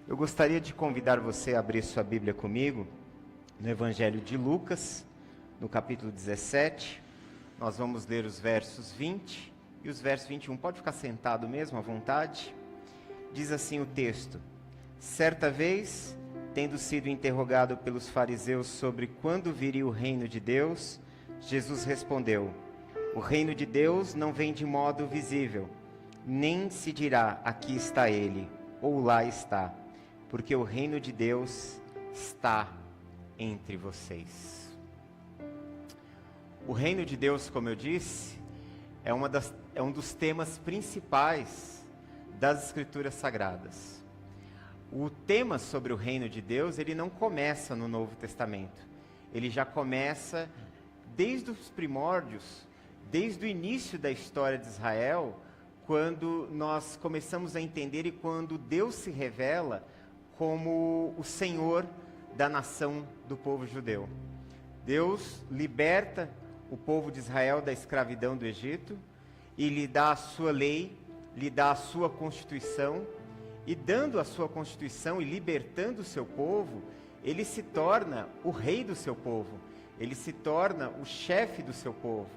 Eu gostaria de convidar você a abrir sua Bíblia comigo no Evangelho de Lucas, no capítulo 17. Nós vamos ler os versos 20 e os versos 21. Pode ficar sentado mesmo, à vontade. Diz assim o texto: certa vez, tendo sido interrogado pelos fariseus sobre quando viria o reino de Deus, Jesus respondeu: o reino de Deus não vem de modo visível, nem se dirá aqui está ele, ou lá está, porque o reino de Deus está entre vocês. O reino de Deus, como eu disse, é um dos temas principais das Escrituras Sagradas. O tema sobre o reino de Deus, ele não começa no Novo Testamento. Ele já começa desde os primórdios, desde o início da história de Israel, quando nós começamos a entender e quando Deus se revela como o Senhor da nação do povo judeu. Deus liberta o povo de Israel da escravidão do Egito e lhe dá a sua lei, lhe dá a sua constituição, e dando a sua constituição e libertando o seu povo, ele se torna o rei do seu povo, ele se torna o chefe do seu povo.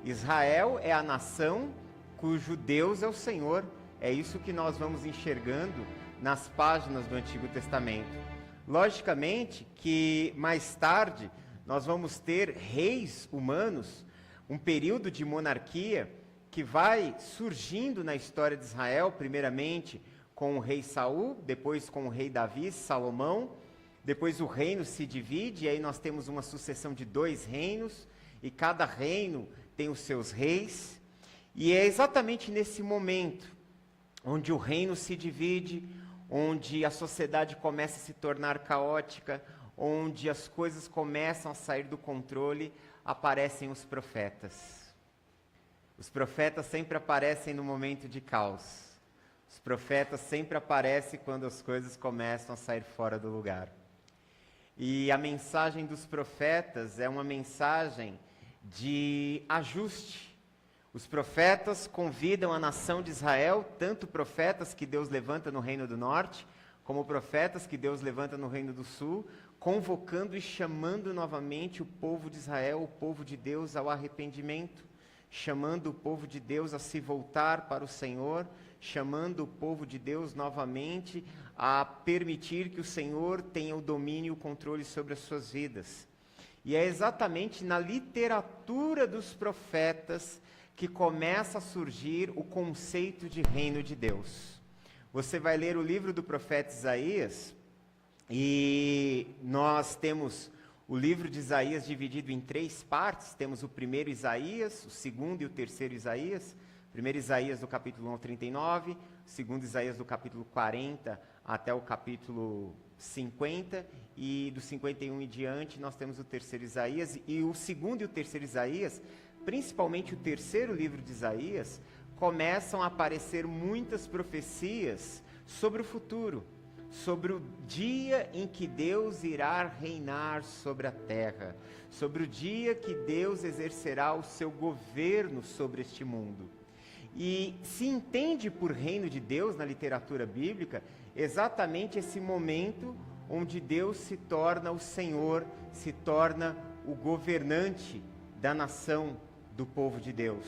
Israel é a nação cujo Deus é o Senhor. É isso que nós vamos enxergando nas páginas do Antigo Testamento. Logicamente que mais tarde nós vamos ter reis humanos, um período de monarquia que vai surgindo na história de Israel, primeiramente com o rei Saul, depois com o rei Davi, Salomão. Depois o reino se divide e aí nós temos uma sucessão de 2 reinos, e cada reino tem os seus reis. E é exatamente nesse momento onde o reino se divide, onde a sociedade começa a se tornar caótica, onde as coisas começam a sair do controle, aparecem os profetas. Os profetas sempre aparecem no momento de caos. Os profetas sempre aparecem quando as coisas começam a sair fora do lugar. E a mensagem dos profetas é uma mensagem de ajuste. Os profetas convidam a nação de Israel, tanto profetas que Deus levanta no Reino do Norte, como profetas que Deus levanta no Reino do Sul, convocando e chamando novamente o povo de Israel, o povo de Deus, ao arrependimento, chamando o povo de Deus a se voltar para o Senhor, chamando o povo de Deus novamente a permitir que o Senhor tenha o domínio e o controle sobre as suas vidas. E é exatamente na literatura dos profetas que começa a surgir o conceito de reino de Deus. Você vai ler o livro do profeta Isaías, e nós temos o livro de Isaías dividido em 3 partes. Temos o primeiro Isaías, o segundo e o terceiro Isaías. O primeiro Isaías do capítulo 1 ao 39, o segundo Isaías do capítulo 40 até o capítulo 50, e do 51 em diante nós temos o terceiro Isaías. E o segundo e o terceiro Isaías, principalmente o terceiro livro de Isaías, começam a aparecer muitas profecias sobre o futuro, sobre o dia em que Deus irá reinar sobre a terra, sobre o dia que Deus exercerá o seu governo sobre este mundo. E se entende por reino de Deus na literatura bíblica exatamente esse momento onde Deus se torna o Senhor, se torna o governante da nação do povo de Deus.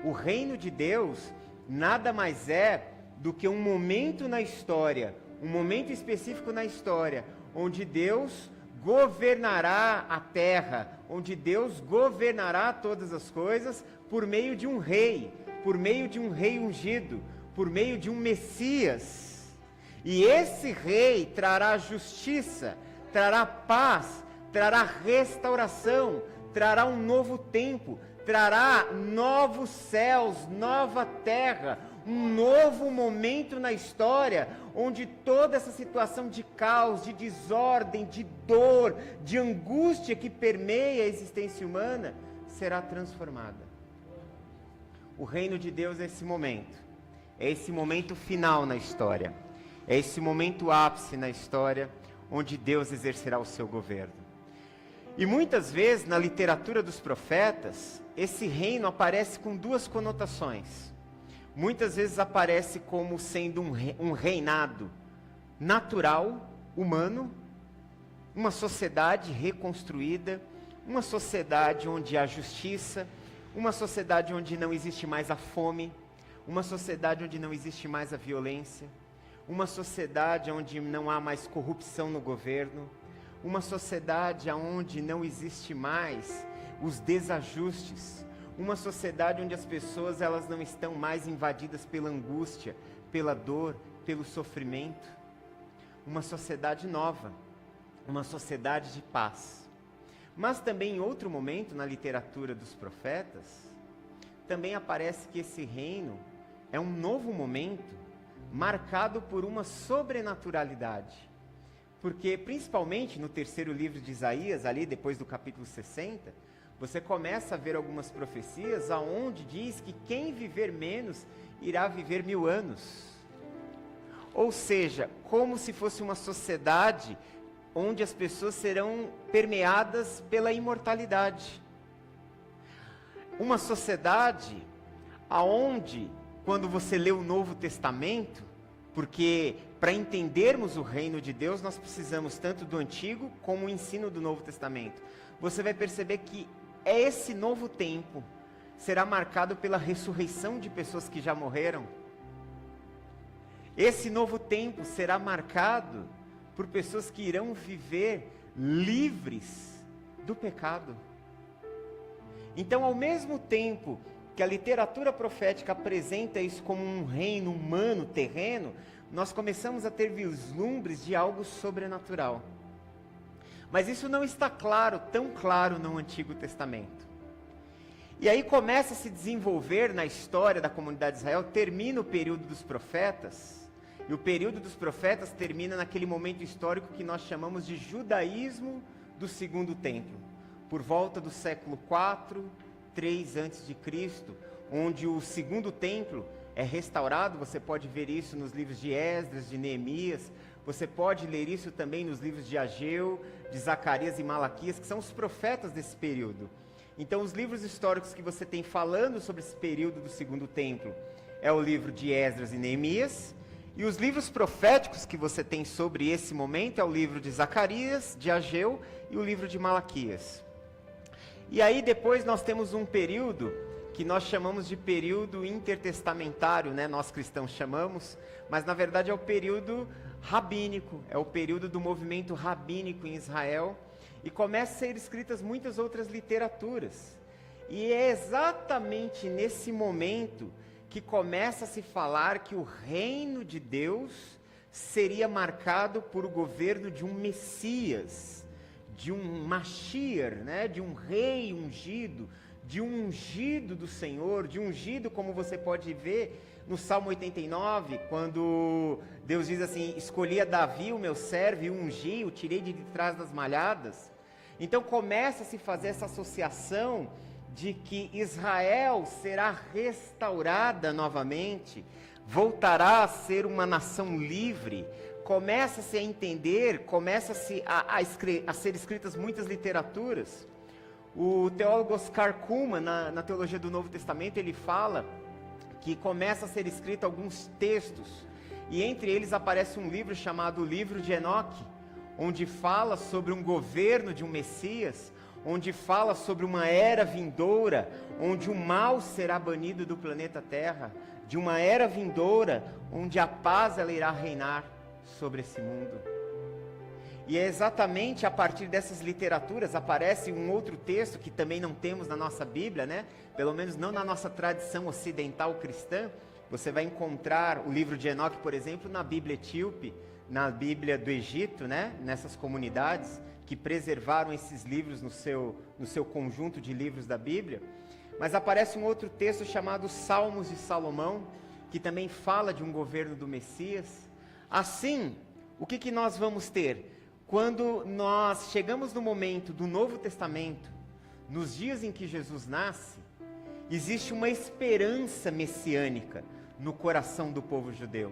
O reino de Deus nada mais é do que um momento na história, um momento específico na história, onde Deus governará a terra, onde Deus governará todas as coisas por meio de um rei, por meio de um rei ungido, por meio de um Messias. E esse rei trará justiça, trará paz, trará restauração, trará um novo tempo, trará novos céus, nova terra, um novo momento na história, onde toda essa situação de caos, de desordem, de dor, de angústia que permeia a existência humana, será transformada. O reino de Deus é esse momento final na história, é esse momento ápice na história, onde Deus exercerá o seu governo. E muitas vezes na literatura dos profetas, esse reino aparece com 2 conotações. Muitas vezes aparece como sendo um reinado, natural, humano, uma sociedade reconstruída, uma sociedade onde há justiça, uma sociedade onde não existe mais a fome, uma sociedade onde não existe mais a violência, uma sociedade onde não há mais corrupção no governo, uma sociedade onde não existe mais os desajustes, uma sociedade onde as pessoas elas não estão mais invadidas pela angústia, pela dor, pelo sofrimento, uma sociedade nova, uma sociedade de paz. Mas também em outro momento na literatura dos profetas, também aparece que esse reino é um novo momento marcado por uma sobrenaturalidade. Porque principalmente no terceiro livro de Isaías, ali depois do capítulo 60, você começa a ver algumas profecias aonde diz que quem viver menos irá viver 1000 anos. Ou seja, como se fosse uma sociedade onde as pessoas serão permeadas pela imortalidade. Uma sociedade aonde, quando você lê o Novo Testamento, porque para entendermos o reino de Deus, nós precisamos tanto do Antigo como o ensino do Novo Testamento. Você vai perceber que esse novo tempo será marcado pela ressurreição de pessoas que já morreram. Esse novo tempo será marcado por pessoas que irão viver livres do pecado. Então, ao mesmo tempo que a literatura profética apresenta isso como um reino humano, terreno, nós começamos a ter vislumbres de algo sobrenatural. Mas isso não está tão claro no Antigo Testamento. E aí começa a se desenvolver na história da comunidade de Israel, termina o período dos profetas, e o período dos profetas termina naquele momento histórico que nós chamamos de judaísmo do segundo templo, por volta do século 4, 3 a.C., onde o segundo templo é restaurado. Você pode ver isso nos livros de Esdras, de Neemias, você pode ler isso também nos livros de Ageu, de Zacarias e Malaquias, que são os profetas desse período. Então, os livros históricos que você tem falando sobre esse período do segundo templo é o livro de Esdras e Neemias, e os livros proféticos que você tem sobre esse momento é o livro de Zacarias, de Ageu e o livro de Malaquias. E aí depois nós temos um período que nós chamamos de período intertestamentário, né? Nós cristãos chamamos, mas na verdade é o período rabínico, é o período do movimento rabínico em Israel, e começam a ser escritas muitas outras literaturas. E é exatamente nesse momento que começa a se falar que o reino de Deus seria marcado por o governo de um Messias, de um Mashiach, né? De um rei ungido, de um ungido do Senhor, de um ungido, como você pode ver no Salmo 89, quando Deus diz assim: escolhi a Davi, o meu servo, e o ungi, o tirei de trás das malhadas. Então começa a se fazer essa associação de que Israel será restaurada novamente, voltará a ser uma nação livre. Começa-se a entender, começa-se a ser escritas muitas literaturas. O teólogo Oscar Cullmann, na teologia do Novo Testamento, ele fala que começa a ser escrito alguns textos, e entre eles aparece um livro chamado o Livro de Enoque, onde fala sobre um governo de um Messias, onde fala sobre uma era vindoura, onde o mal será banido do planeta Terra, de uma era vindoura, onde a paz ela irá reinar sobre esse mundo. E é exatamente a partir dessas literaturas aparece um outro texto que também não temos na nossa Bíblia, né? Pelo menos não na nossa tradição ocidental cristã. Você vai encontrar o livro de Enoque, por exemplo, na Bíblia etíope, na Bíblia do Egito, né? Nessas comunidades que preservaram esses livros no seu conjunto de livros da Bíblia. Mas aparece um outro texto chamado Salmos de Salomão, que também fala de um governo do Messias. Assim, o que nós vamos ter? Quando nós chegamos no momento do Novo Testamento, nos dias em que Jesus nasce, existe uma esperança messiânica no coração do povo judeu.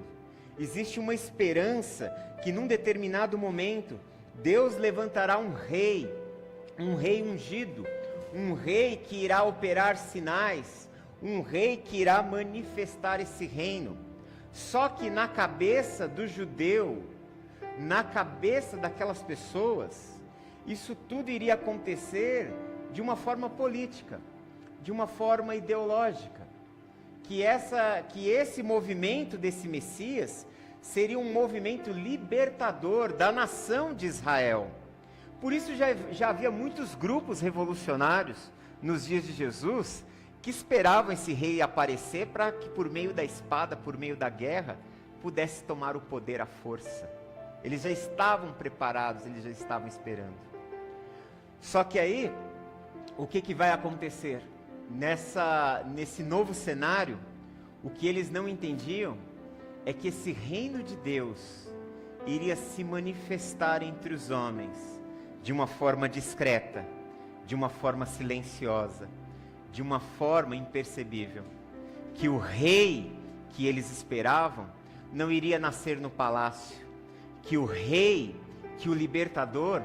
Existe uma esperança que num determinado momento, Deus levantará um rei ungido, um rei que irá operar sinais, um rei que irá manifestar esse reino. Só que na cabeça do judeu, na cabeça daquelas pessoas, isso tudo iria acontecer de uma forma política, de uma forma ideológica, que esse movimento desse Messias seria um movimento libertador da nação de Israel. Por isso já havia muitos grupos revolucionários nos dias de Jesus que esperavam esse rei aparecer para que por meio da espada, por meio da guerra, pudesse tomar o poder à força. Eles já estavam preparados, eles já estavam esperando. Só que aí, o que vai acontecer? Nesse novo cenário, o que eles não entendiam é que esse reino de Deus iria se manifestar entre os homens de uma forma discreta, de uma forma silenciosa, de uma forma impercebível. Que o rei que eles esperavam não iria nascer no palácio, que o rei, que o libertador,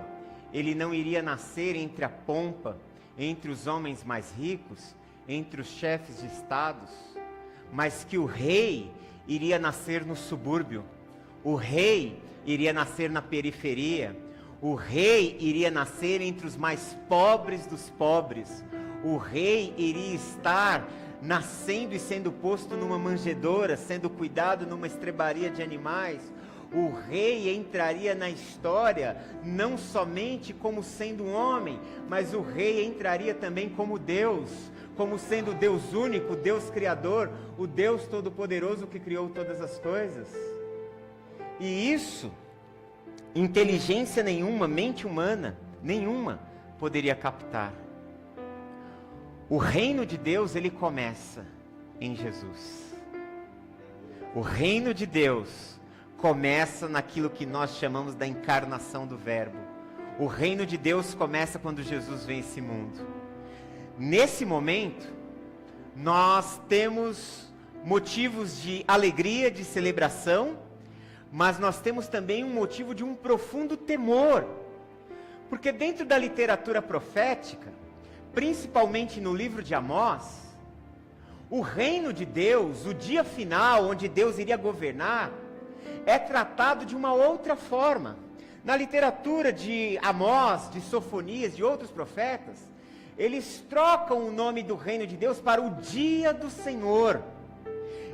ele não iria nascer entre a pompa, entre os homens mais ricos, entre os chefes de estados, mas que o rei iria nascer no subúrbio, o rei iria nascer na periferia, o rei iria nascer entre os mais pobres dos pobres, o rei iria estar nascendo e sendo posto numa manjedoura, sendo cuidado numa estrebaria de animais. O rei entraria na história não somente como sendo um homem, mas o rei entraria também como Deus, como sendo Deus único, Deus criador, o Deus todo-poderoso que criou todas as coisas. E isso, inteligência nenhuma, mente humana nenhuma poderia captar. O reino de Deus, ele começa em Jesus. O reino de Deus começa naquilo que nós chamamos da encarnação do Verbo. O reino de Deus começa quando Jesus vem a esse mundo. Nesse momento, nós temos motivos de alegria, de celebração, mas nós temos também um motivo de um profundo temor. Porque dentro da literatura profética, principalmente no livro de Amós, o reino de Deus, o dia final, onde Deus iria governar, é tratado de uma outra forma. Na literatura de Amós, de Sofonias, de outros profetas, eles trocam o nome do reino de Deus para o dia do Senhor.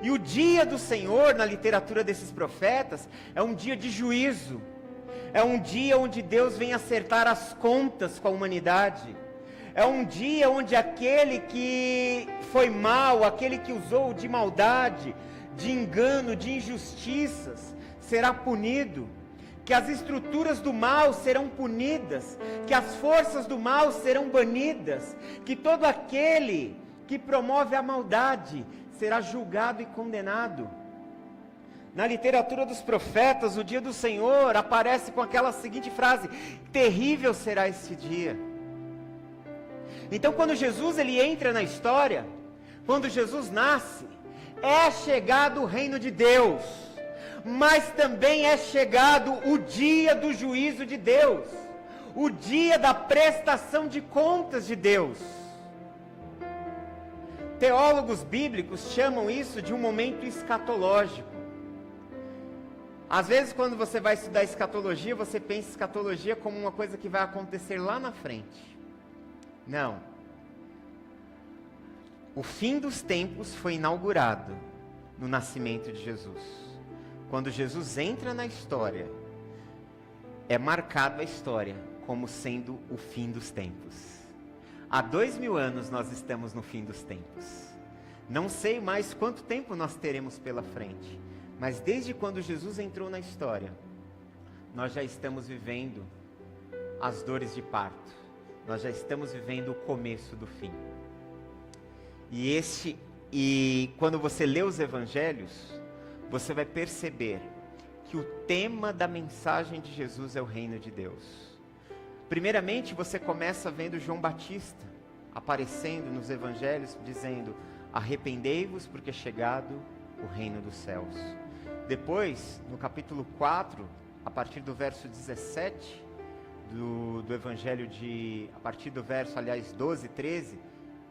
E o dia do Senhor, na literatura desses profetas, é um dia de juízo. É um dia onde Deus vem acertar as contas com a humanidade. É um dia onde aquele que foi mal, aquele que usou de maldade, de engano, de injustiças, será punido. Que as estruturas do mal serão punidas, que as forças do mal serão banidas, que todo aquele que promove a maldade será julgado e condenado. Na literatura dos profetas, o dia do Senhor aparece com aquela seguinte frase: terrível será esse dia. Então, quando Jesus ele entra na história, quando Jesus nasce, é chegado o reino de Deus, mas também é chegado o dia do juízo de Deus, o dia da prestação de contas de Deus. Teólogos bíblicos chamam isso de um momento escatológico. Às vezes, quando você vai estudar escatologia, você pensa escatologia como uma coisa que vai acontecer lá na frente. Não. O fim dos tempos foi inaugurado no nascimento de Jesus. Quando Jesus entra na história, é marcada a história como sendo o fim dos tempos. Há 2000 anos nós estamos no fim dos tempos. Não sei mais quanto tempo nós teremos pela frente, mas desde quando Jesus entrou na história, nós já estamos vivendo as dores de parto. Nós já estamos vivendo o começo do fim. E quando você lê os evangelhos, você vai perceber que o tema da mensagem de Jesus é o reino de Deus. Primeiramente, você começa vendo João Batista aparecendo nos evangelhos, dizendo: arrependei-vos porque é chegado o reino dos céus. Depois, no capítulo 4, a partir do verso 17, do evangelho a partir do verso, 12, 13,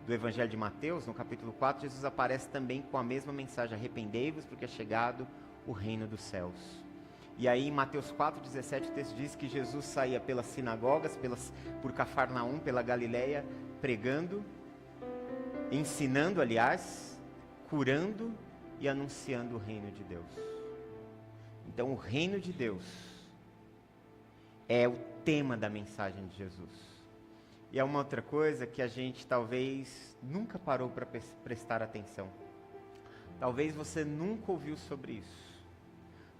do evangelho de Mateus, no capítulo 4, Jesus aparece também com a mesma mensagem: arrependei-vos porque é chegado o reino dos céus. E aí em Mateus 4,17 o texto diz que Jesus saía pelas sinagogas, por Cafarnaum, pela Galileia, pregando, ensinando, aliás, curando e anunciando o reino de Deus. Então o reino de Deus é o tema da mensagem de Jesus. E é uma outra coisa que a gente talvez nunca parou para prestar atenção. Talvez você nunca ouviu sobre isso.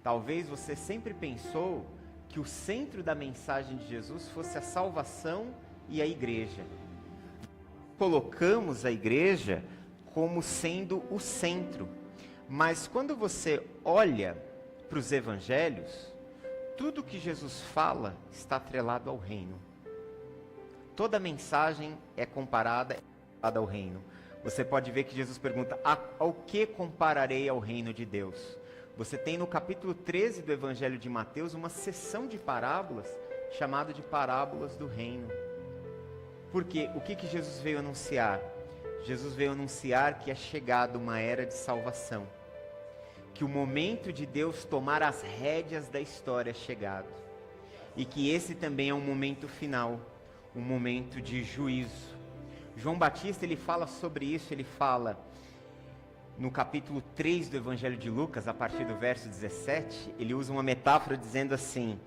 Talvez você sempre pensou que o centro da mensagem de Jesus fosse a salvação e a igreja. Colocamos a igreja como sendo o centro. Mas quando você olha para os evangelhos, tudo que Jesus fala está atrelado ao reino. Toda a mensagem é comparada ao reino. Você pode ver que Jesus pergunta, ao que compararei ao reino de Deus? Você tem no capítulo 13 do Evangelho de Mateus uma seção de parábolas chamada de parábolas do reino. Porque o que Jesus veio anunciar? Jesus veio anunciar que é chegada uma era de salvação. Que o momento de Deus tomar as rédeas da história é chegado. E que esse também é um momento final, um momento de juízo. João Batista, ele fala sobre isso, ele fala no capítulo 3 do Evangelho de Lucas, a partir do verso 17, ele usa uma metáfora dizendo assim: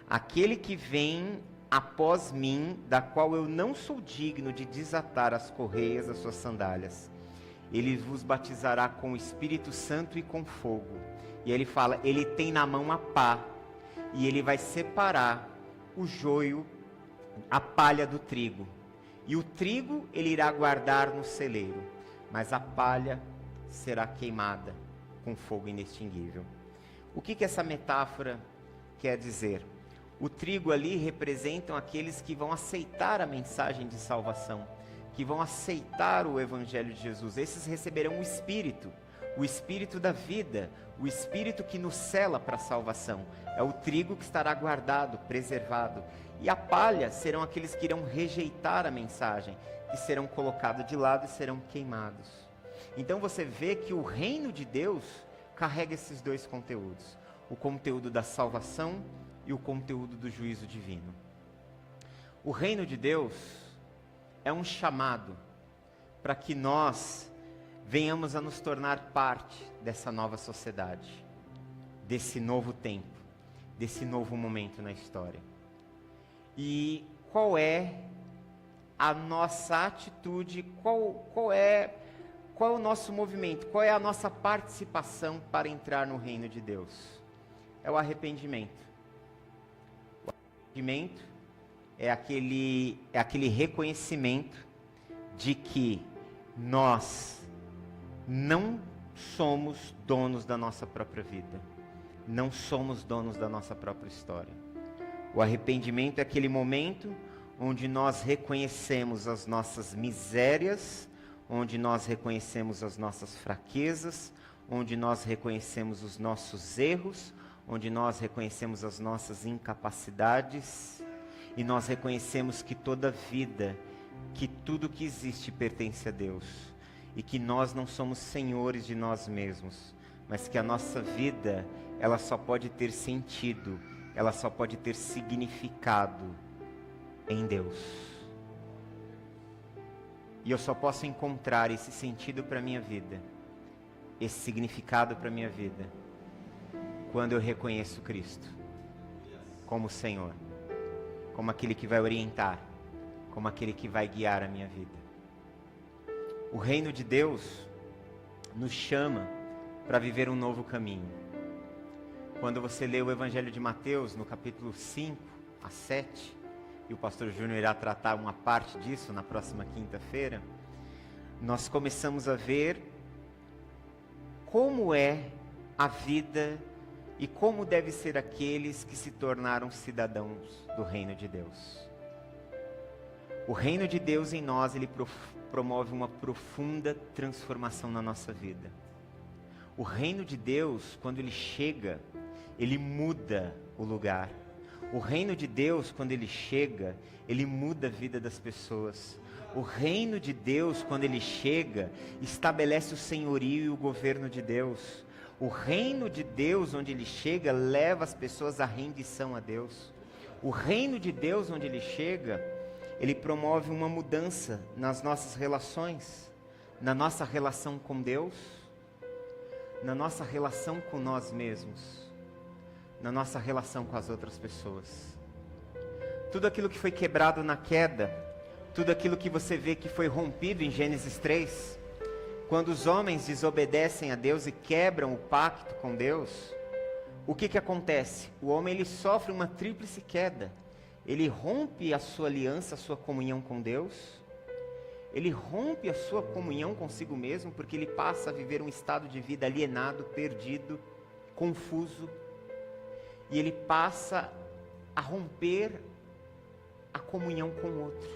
aquele que vem após mim, da qual eu não sou digno de desatar as correias das suas sandálias, ele vos batizará com o Espírito Santo e com fogo. E ele fala, ele tem na mão a pá, e ele vai separar o joio, a palha do trigo. E o trigo ele irá guardar no celeiro, mas a palha será queimada com fogo inextinguível. O que essa metáfora quer dizer? O trigo ali representam aqueles que vão aceitar a mensagem de salvação, que vão aceitar o Evangelho de Jesus. Esses receberão o Espírito da vida, o Espírito que nos sela para a salvação. É o trigo que estará guardado, preservado. E a palha serão aqueles que irão rejeitar a mensagem, que serão colocados de lado e serão queimados. Então você vê que o reino de Deus carrega esses dois conteúdos. O conteúdo da salvação e o conteúdo do juízo divino. O reino de Deus é um chamado para que nós venhamos a nos tornar parte dessa nova sociedade, desse novo tempo, desse novo momento na história. E qual é a nossa atitude, qual é o nosso movimento, qual é a nossa participação para entrar no reino de Deus? É o arrependimento. O arrependimento é aquele reconhecimento de que nós não somos donos da nossa própria vida, não somos donos da nossa própria história. O arrependimento é aquele momento onde nós reconhecemos as nossas misérias, onde nós reconhecemos as nossas fraquezas, onde nós reconhecemos os nossos erros, onde nós reconhecemos as nossas incapacidades, e nós reconhecemos que toda vida, que tudo que existe pertence a Deus, e que nós não somos senhores de nós mesmos, mas que a nossa vida, ela só pode ter sentido, ela só pode ter significado em Deus. E eu só posso encontrar esse sentido para a minha vida, esse significado para a minha vida, quando eu reconheço Cristo como Senhor, como aquele que vai orientar, como aquele que vai guiar a minha vida. O reino de Deus nos chama para viver um novo caminho. Quando você lê o Evangelho de Mateus, no capítulo 5 a 7, e o pastor Júnior irá tratar uma parte disso na próxima quinta-feira, nós começamos a ver como é a vida e como deve ser aqueles que se tornaram cidadãos do reino de Deus. O reino de Deus em nós, ele promove uma profunda transformação na nossa vida. O reino de Deus, quando ele chega, ele muda o lugar. O reino de Deus, quando ele chega, ele muda a vida das pessoas. O reino de Deus, quando ele chega, estabelece o senhorio e o governo de Deus. O reino de Deus, onde ele chega, leva as pessoas à rendição a Deus. O reino de Deus, onde ele chega, ele promove uma mudança nas nossas relações, na nossa relação com Deus, na nossa relação com nós mesmos, na nossa relação com as outras pessoas. Tudo aquilo que foi quebrado na queda, tudo aquilo que você vê que foi rompido em Gênesis 3, quando os homens desobedecem a Deus e quebram o pacto com Deus, o que acontece? O homem ele sofre uma tríplice queda. Ele rompe a sua aliança, a sua comunhão com Deus, ele rompe a sua comunhão consigo mesmo, porque ele passa a viver um estado de vida alienado, perdido, confuso, e ele passa a romper a comunhão com o outro.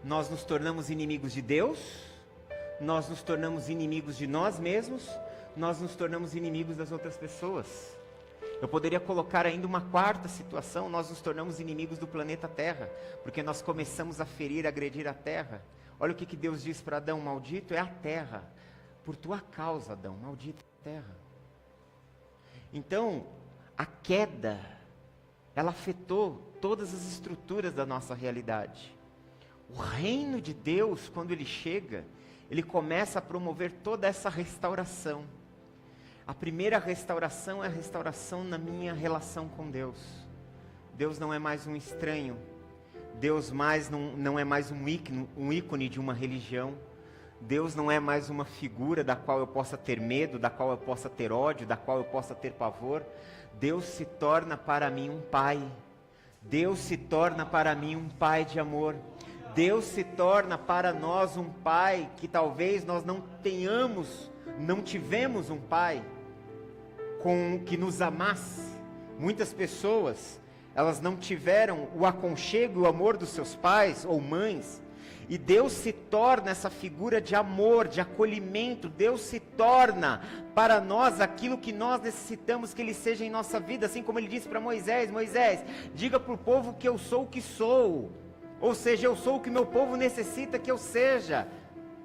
Nós nos tornamos inimigos de Deus, nós nos tornamos inimigos de nós mesmos, nós nos tornamos inimigos das outras pessoas. Eu poderia colocar ainda uma quarta situação: nós nos tornamos inimigos do planeta Terra, porque nós começamos a ferir, a agredir a Terra. Olha o que Deus diz para Adão: maldito é a terra, por tua causa, Adão, maldita é a terra. Então, a queda, ela afetou todas as estruturas da nossa realidade. O reino de Deus, quando ele chega, ele começa a promover toda essa restauração. A primeira restauração é a restauração na minha relação com Deus. Deus não é mais um estranho. Deus não é mais um ícone de uma religião. Deus não é mais uma figura da qual eu possa ter medo, da qual eu possa ter ódio, da qual eu possa ter pavor. Deus se torna para mim um pai. Deus se torna para mim um pai de amor. Deus se torna para nós um pai que talvez nós não tivemos um pai que nos amasse. Muitas pessoas, elas não tiveram o aconchego e o amor dos seus pais ou mães, e Deus se torna essa figura de amor, de acolhimento. Deus se torna para nós aquilo que nós necessitamos que Ele seja em nossa vida, assim como Ele disse para Moisés: Moisés, diga para o povo que eu sou o que sou. Ou seja, eu sou o que meu povo necessita que eu seja,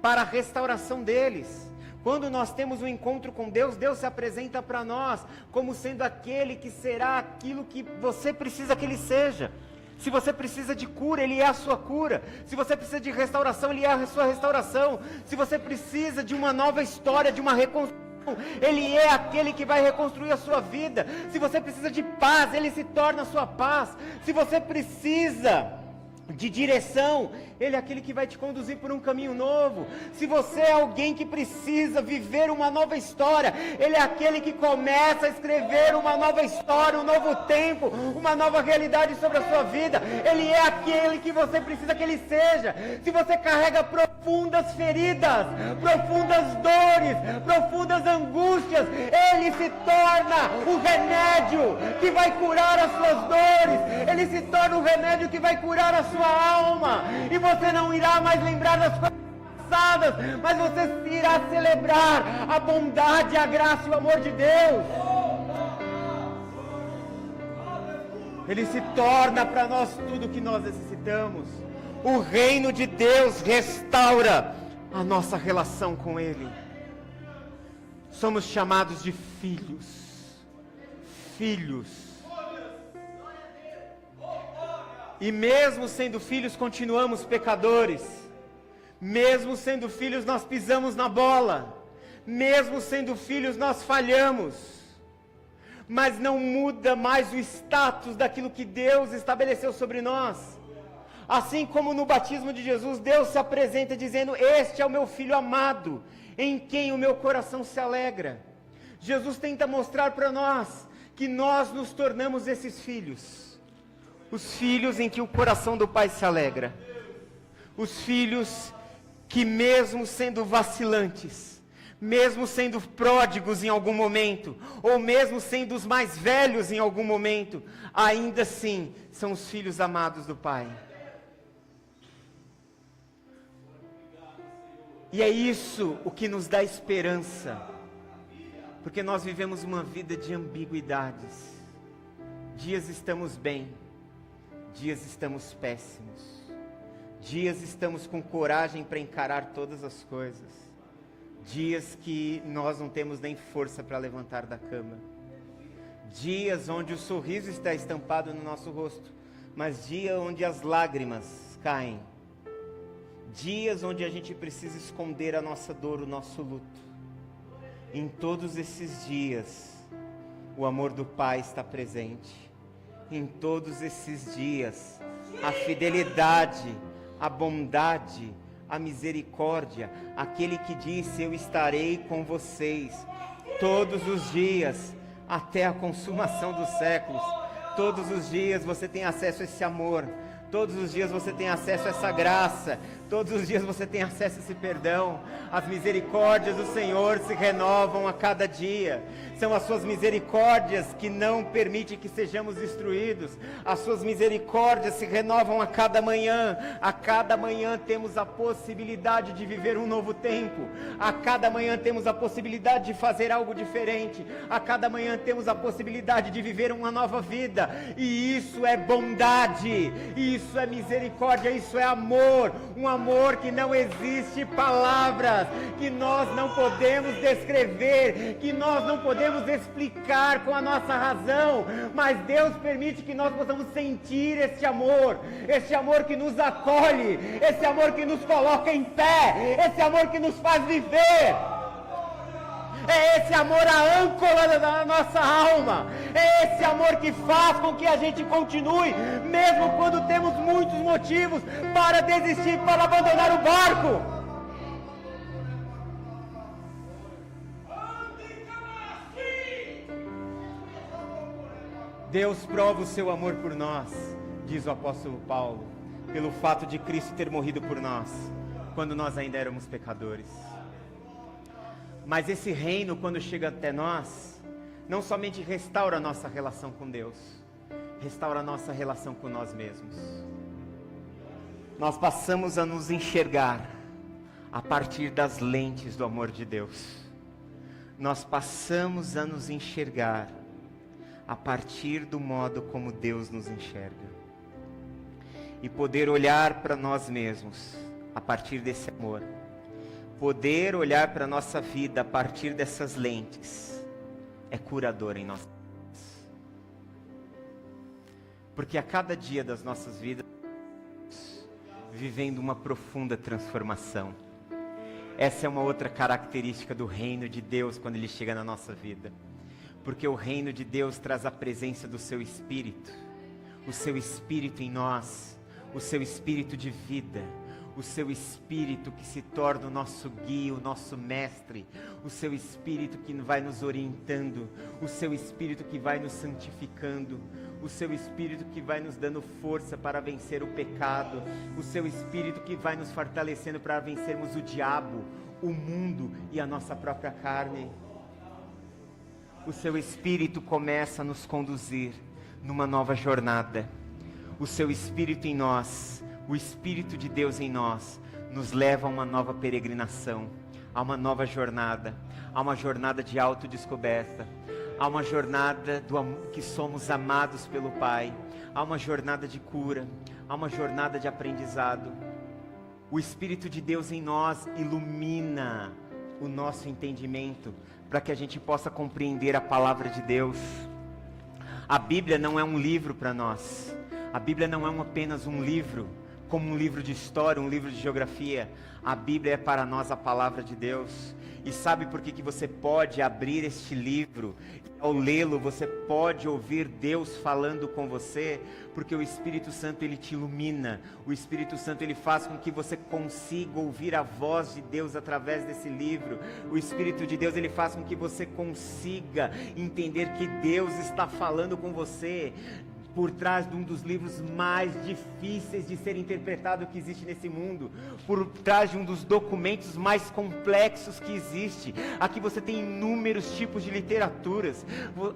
para a restauração deles. Quando nós temos um encontro com Deus, Deus se apresenta para nós como sendo aquele que será aquilo que você precisa que Ele seja. Se você precisa de cura, Ele é a sua cura. Se você precisa de restauração, Ele é a sua restauração. Se você precisa de uma nova história, de uma reconstrução, Ele é aquele que vai reconstruir a sua vida. Se você precisa de paz, Ele se torna a sua paz. Se você precisa de direção, Ele é aquele que vai te conduzir por um caminho novo. Se você é alguém que precisa viver uma nova história, Ele é aquele que começa a escrever uma nova história, um novo tempo, uma nova realidade sobre a sua vida. Ele é aquele que você precisa que Ele seja. Se você carrega profundas feridas, profundas dores, profundas angústias, Ele se torna o remédio que vai curar as suas dores. Ele se torna o remédio que vai curar a sua alma, e você não irá mais lembrar das coisas passadas, mas você irá celebrar a bondade, a graça e o amor de Deus. Ele se torna para nós tudo o que nós necessitamos. O reino de Deus restaura a nossa relação com Ele. Somos chamados de filhos. Filhos. E mesmo sendo filhos, continuamos pecadores. Mesmo sendo filhos, nós pisamos na bola. Mesmo sendo filhos, nós falhamos. Mas não muda mais o status daquilo que Deus estabeleceu sobre nós. Assim como no batismo de Jesus, Deus se apresenta dizendo: este é o meu filho amado, em quem o meu coração se alegra. Jesus tenta mostrar para nós que nós nos tornamos esses filhos. Os filhos em que o coração do Pai se alegra. Os filhos que, mesmo sendo vacilantes, mesmo sendo pródigos em algum momento, ou mesmo sendo os mais velhos em algum momento, ainda assim são os filhos amados do Pai. E é isso o que nos dá esperança, porque nós vivemos uma vida de ambiguidades. Dias estamos bem, dias estamos péssimos, dias estamos com coragem para encarar todas as coisas, Dias que nós não temos nem força para levantar da cama. Dias onde o sorriso está estampado no nosso rosto, mas dias onde as lágrimas caem. Dias onde a gente precisa esconder a nossa dor, o nosso luto. Em todos esses dias, o amor do Pai está presente. Em todos esses dias, a fidelidade, a bondade, a misericórdia, aquele que disse: eu estarei com vocês todos os dias, até a consumação dos séculos. Todos os dias você tem acesso a esse amor, todos os dias você tem acesso a essa graça, todos os dias você tem acesso a esse perdão. As misericórdias do Senhor se renovam a cada dia. São as suas misericórdias que não permitem que sejamos destruídos. As suas misericórdias se renovam a cada manhã. A cada manhã temos a possibilidade de viver um novo tempo. A cada manhã temos a possibilidade de fazer algo diferente. A cada manhã temos a possibilidade de viver uma nova vida. E isso é bondade, isso é misericórdia, isso é amor. Um amor que não existe palavras, que nós não podemos descrever, que nós não podemos explicar com a nossa razão, mas Deus permite que nós possamos sentir esse amor que nos acolhe, esse amor que nos coloca em pé, esse amor que nos faz viver. É esse amor a âncora da nossa alma. É esse amor que faz com que a gente continue, mesmo quando temos muitos motivos para desistir, para abandonar o barco. Deus prova o seu amor por nós, diz o apóstolo Paulo, pelo fato de Cristo ter morrido por nós, quando nós ainda éramos pecadores. Mas esse reino, quando chega até nós, não somente restaura a nossa relação com Deus, restaura a nossa relação com nós mesmos. Nós passamos a nos enxergar a partir das lentes do amor de Deus. Nós passamos a nos enxergar a partir do modo como Deus nos enxerga. E poder olhar para nós mesmos a partir desse amor. Poder olhar para a nossa vida a partir dessas lentes é curador em nossas vidas. Porque a cada dia das nossas vidas, vivendo uma profunda transformação. Essa é uma outra característica do reino de Deus quando ele chega na nossa vida. Porque o reino de Deus traz a presença do seu Espírito, o seu Espírito em nós, o seu Espírito de vida, o seu Espírito que se torna o nosso guia, o nosso mestre, o seu Espírito que vai nos orientando, o seu Espírito que vai nos santificando, o seu Espírito que vai nos dando força para vencer o pecado, o seu Espírito que vai nos fortalecendo para vencermos o diabo, o mundo e a nossa própria carne. O seu Espírito começa a nos conduzir numa nova jornada. O seu Espírito em nós, o Espírito de Deus em nós, nos leva a uma nova peregrinação, a uma nova jornada, a uma jornada de autodescoberta, a uma jornada que somos amados pelo Pai, a uma jornada de cura, a uma jornada de aprendizado. O Espírito de Deus em nós ilumina o nosso entendimento, para que a gente possa compreender a palavra de Deus. A Bíblia não é um livro para nós. A Bíblia não é apenas um livro, como um livro de história, um livro de geografia. A Bíblia é para nós a palavra de Deus. E sabe por que você pode abrir este livro? Ao lê-lo, você pode ouvir Deus falando com você, porque o Espírito Santo, ele te ilumina. O Espírito Santo, ele faz com que você consiga ouvir a voz de Deus através desse livro. O Espírito de Deus, ele faz com que você consiga entender que Deus está falando com você por trás de um dos livros mais difíceis de ser interpretado que existe nesse mundo, por trás de um dos documentos mais complexos que existe. Aqui você tem inúmeros tipos de literaturas.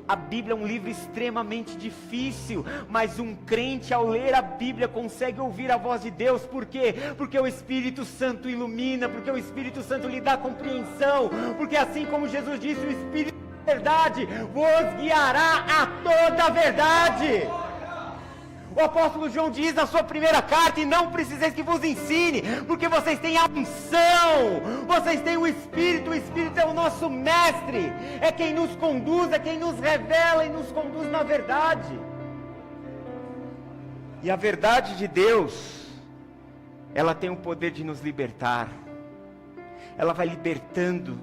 A Bíblia é um livro extremamente difícil, mas um crente ao ler a Bíblia consegue ouvir a voz de Deus. Por quê? Porque o Espírito Santo ilumina, porque o Espírito Santo lhe dá compreensão, porque assim como Jesus disse, o Espírito da verdade vos guiará a toda a verdade. O apóstolo João diz na sua primeira carta: e não preciseis que vos ensine, porque vocês têm a unção, vocês têm o Espírito é o nosso mestre, é quem nos conduz, é quem nos revela e nos conduz na verdade. E a verdade de Deus, ela tem o poder de nos libertar. Ela vai libertando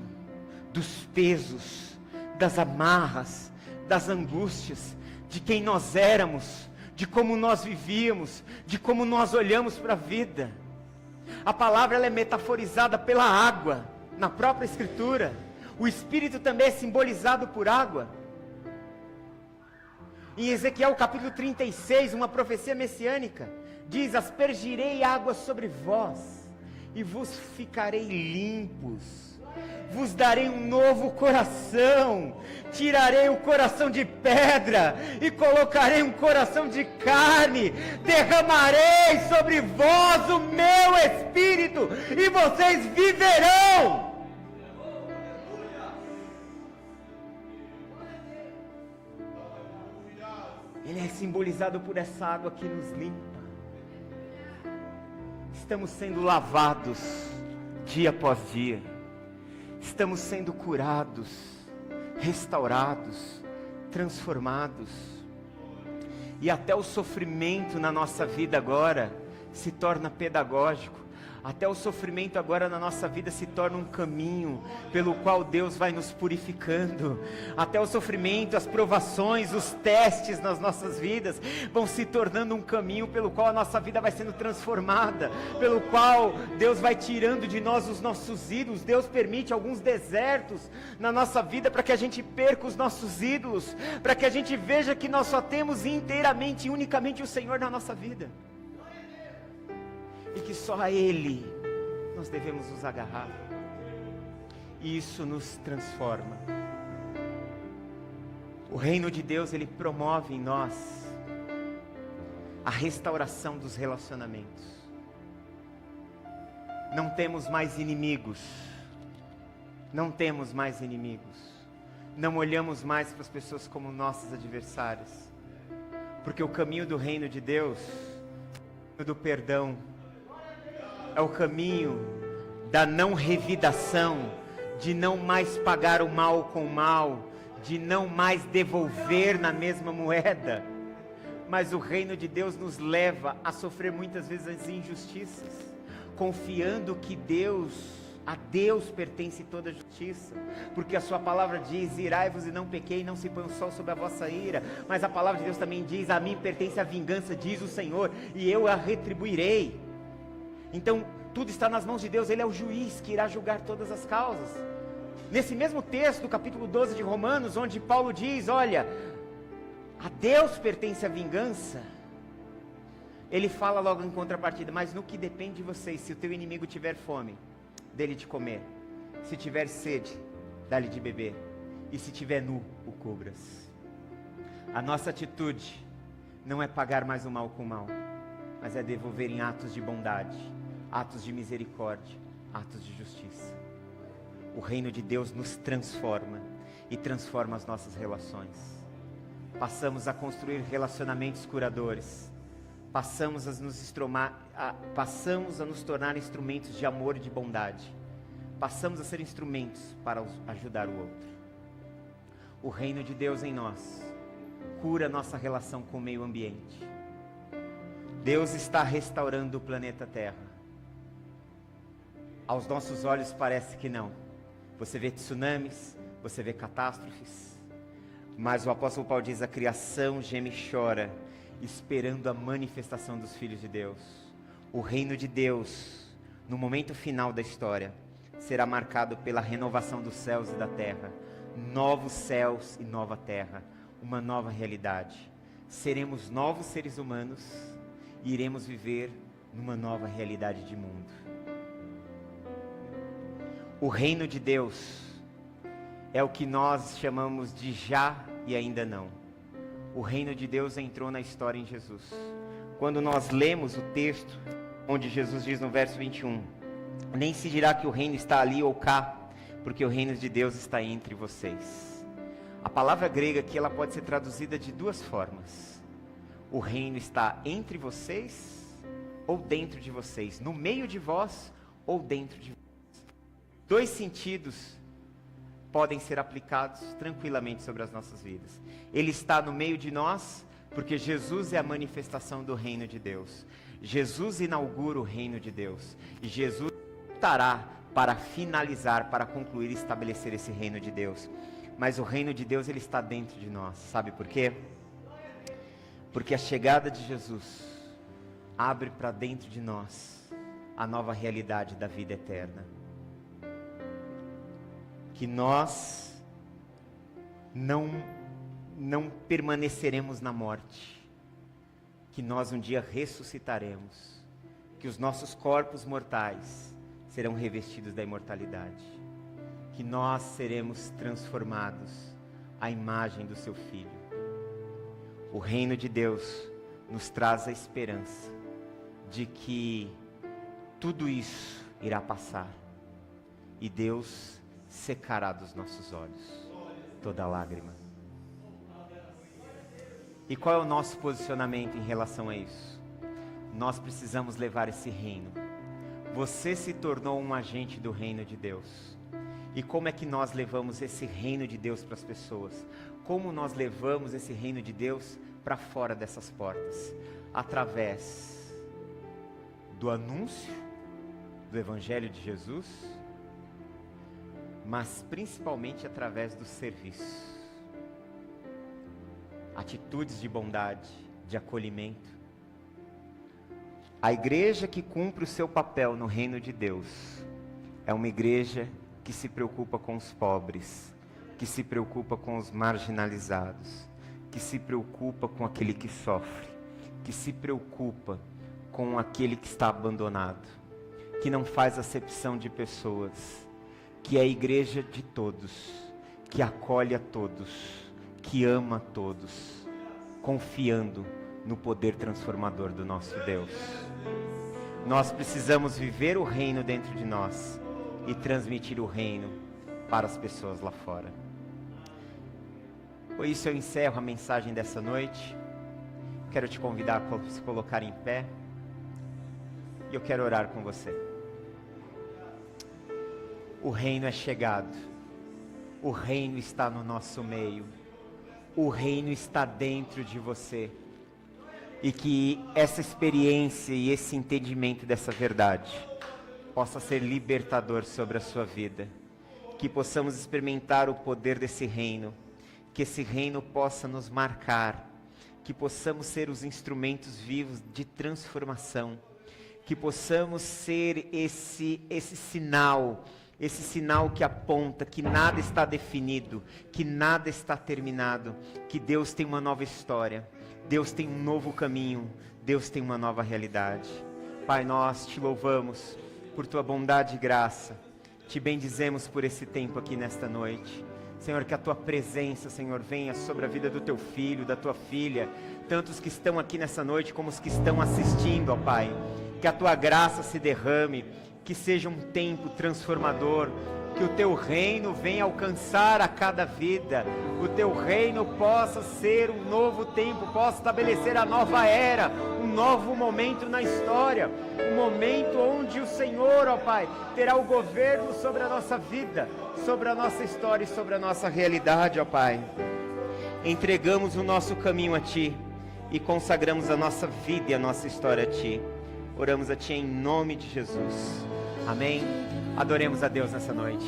dos pesos, das amarras, das angústias, de quem nós éramos, de como nós vivíamos, de como nós olhamos para a vida. A palavra ela é metaforizada pela água, na própria Escritura. O Espírito também é simbolizado por água. Em Ezequiel capítulo 36, uma profecia messiânica, diz: aspergirei água sobre vós, e vos ficarei limpos. Vos darei um novo coração, tirarei o coração de pedra, e colocarei um coração de carne, derramarei sobre vós o meu Espírito, e vocês viverão. Ele é simbolizado por essa água que nos limpa. Estamos sendo lavados dia após dia. Estamos sendo curados, restaurados, transformados. E até o sofrimento na nossa vida agora se torna pedagógico. Até o sofrimento agora na nossa vida se torna um caminho pelo qual Deus vai nos purificando. Até o sofrimento, as provações, os testes nas nossas vidas vão se tornando um caminho pelo qual a nossa vida vai sendo transformada, pelo qual Deus vai tirando de nós os nossos ídolos. Deus permite alguns desertos na nossa vida para que a gente perca os nossos ídolos, para que a gente veja que nós só temos inteiramente e unicamente o Senhor na nossa vida. E que só a Ele nós devemos nos agarrar. E isso nos transforma. O reino de Deus, ele promove em nós a restauração dos relacionamentos. Não temos mais inimigos. Não temos mais inimigos. Não olhamos mais para as pessoas como nossos adversários. Porque o caminho do reino de Deus, do perdão, é o caminho da não revidação, de não mais pagar o mal com o mal, de não mais devolver na mesma moeda. Mas o reino de Deus nos leva a sofrer muitas vezes as injustiças, confiando que a Deus pertence toda a justiça, porque a sua palavra diz: irai-vos e não pequei, não se põe o sol sobre a vossa ira. Mas a palavra de Deus também diz: a mim pertence a vingança, diz o Senhor, e eu a retribuirei. Então, tudo está nas mãos de Deus. Ele é o juiz que irá julgar todas as causas. Nesse mesmo texto do capítulo 12 de Romanos, onde Paulo diz: olha, a Deus pertence a vingança, ele fala logo em contrapartida: mas no que depende de vocês, se o teu inimigo tiver fome, dele de comer; se tiver sede, dá-lhe de beber; e se tiver nu, o cubras. A nossa atitude não é pagar mais o mal com o mal, mas é devolver em atos de bondade, atos de misericórdia, atos de justiça. O reino de Deus nos transforma e transforma as nossas relações. Passamos a construir relacionamentos curadores. Passamos a nos tornar instrumentos de amor e de bondade. Passamos a ser instrumentos para ajudar o outro. O reino de Deus em nós cura nossa relação com o meio ambiente. Deus está restaurando o planeta Terra. Aos nossos olhos parece que não. Você vê tsunamis, você vê catástrofes, mas o apóstolo Paulo diz: a criação geme e chora, esperando a manifestação dos filhos de Deus. O reino de Deus, no momento final da história, será marcado pela renovação dos céus e da terra. Novos céus e nova terra, uma nova realidade. Seremos novos seres humanos e iremos viver numa nova realidade de mundo. O reino de Deus é o que nós chamamos de já e ainda não. O reino de Deus entrou na história em Jesus. Quando nós lemos o texto, onde Jesus diz no verso 21, nem se dirá que o reino está ali ou cá, porque o reino de Deus está entre vocês. A palavra grega aqui, ela pode ser traduzida de duas formas. O reino está entre vocês ou dentro de vocês, no meio de vós ou dentro de vós. 2 sentidos podem ser aplicados tranquilamente sobre as nossas vidas. Ele está no meio de nós, porque Jesus é a manifestação do reino de Deus. Jesus inaugura o reino de Deus. E Jesus voltará para finalizar, para concluir e estabelecer esse reino de Deus. Mas o reino de Deus, ele está dentro de nós. Sabe por quê? Porque a chegada de Jesus abre para dentro de nós a nova realidade da vida eterna. Que nós não permaneceremos na morte. Que nós um dia ressuscitaremos. Que os nossos corpos mortais serão revestidos da imortalidade. Que nós seremos transformados à imagem do seu Filho. O reino de Deus nos traz a esperança de que tudo isso irá passar. E Deus secará dos nossos olhos toda lágrima. E qual é o nosso posicionamento em relação a isso? Nós precisamos levar esse reino. Você se tornou um agente do reino de Deus. E como é que nós levamos esse reino de Deus para as pessoas? Como nós levamos esse reino de Deus para fora dessas portas? Através do anúncio do Evangelho de Jesus, mas principalmente através do serviço. Atitudes de bondade, de acolhimento. A igreja que cumpre o seu papel no reino de Deus é uma igreja que se preocupa com os pobres, que se preocupa com os marginalizados, que se preocupa com aquele que sofre, que se preocupa com aquele que está abandonado, que não faz acepção de pessoas, que é a igreja de todos, que acolhe a todos, que ama a todos, confiando no poder transformador do nosso Deus. Nós precisamos viver o reino dentro de nós e transmitir o reino para as pessoas lá fora. Por isso eu encerro a mensagem dessa noite. Quero te convidar a se colocar em pé. E eu quero orar com você. O reino é chegado. O reino está no nosso meio. O reino está dentro de você. E que essa experiência e esse entendimento dessa verdade possa ser libertador sobre a sua vida. Que possamos experimentar o poder desse reino. Que esse reino possa nos marcar. Que possamos ser os instrumentos vivos de transformação. Que possamos ser esse sinal que aponta que nada está definido, que nada está terminado, que Deus tem uma nova história, Deus tem um novo caminho, Deus tem uma nova realidade. Pai, nós te louvamos por tua bondade e graça, te bendizemos por esse tempo aqui nesta noite. Senhor, que a tua presença, Senhor, venha sobre a vida do teu filho, da tua filha, tanto os que estão aqui nessa noite como os que estão assistindo, ó Pai. Que a tua graça se derrame, que seja um tempo transformador, que o teu reino venha alcançar a cada vida, o teu reino possa ser um novo tempo, possa estabelecer a nova era, um novo momento na história, um momento onde o Senhor, ó Pai, terá o governo sobre a nossa vida, sobre a nossa história e sobre a nossa realidade, ó Pai. Entregamos o nosso caminho a Ti e consagramos a nossa vida e a nossa história a Ti. Oramos a Ti em nome de Jesus. Amém. Adoremos a Deus nessa noite.